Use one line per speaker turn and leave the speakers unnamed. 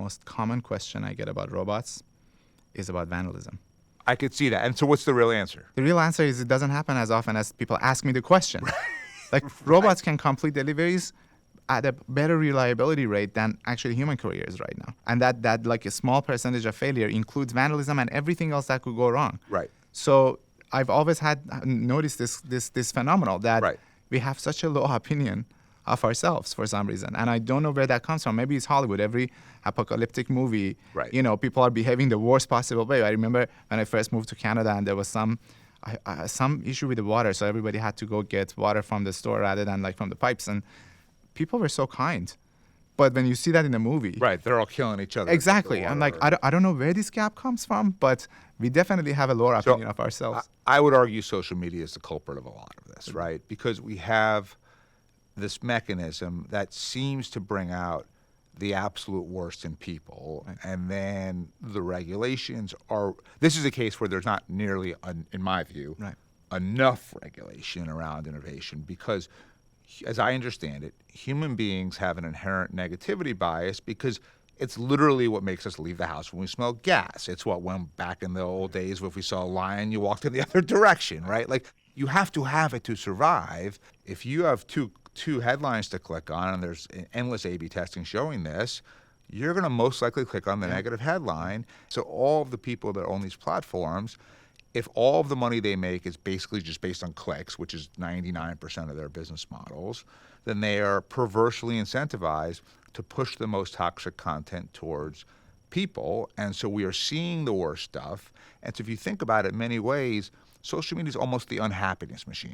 most common question I get about robots is about vandalism.
I could see that. And so what's the real answer?
The real answer is it doesn't happen as often as people ask me the question. Like robots can complete deliveries at a better reliability rate than actually human couriers right now. And that like a small percentage of failure includes vandalism and everything else that could go wrong.
Right.
So I've always noticed this phenomenon that we have such a low opinion of ourselves for some reason. And I don't know where that comes from. Maybe it's Hollywood. Every apocalyptic movie, people are behaving the worst possible way. I remember when I first moved to Canada and there was some issue with the water, so everybody had to go get water from the store rather than like from the pipes. And people were so kind. But when you see that in a movie...
Right, they're all killing each other.
Exactly. I'm like, I don't know where this gap comes from, but we definitely have a lower opinion of ourselves.
I would argue social media is the culprit of a lot of this, right? Because we have this mechanism that seems to bring out the absolute worst in people, and then the regulations are... This is a case where there's not nearly, in my view, enough regulation around innovation because, as I understand it, human beings have an inherent negativity bias because it's literally what makes us leave the house when we smell gas. It's what when back in the old days, if we saw a lion, you walked in the other direction, right? Like, you have to have it to survive. If you have two headlines to click on, and there's endless A/B testing showing this, you're going to most likely click on the negative headline. So all of the people that own these platforms, if all of the money they make is basically just based on clicks, which is 99% of their business models, then they are perversely incentivized to push the most toxic content towards people. And so we are seeing the worst stuff. And so if you think about it in many ways, social media is almost the unhappiness machine.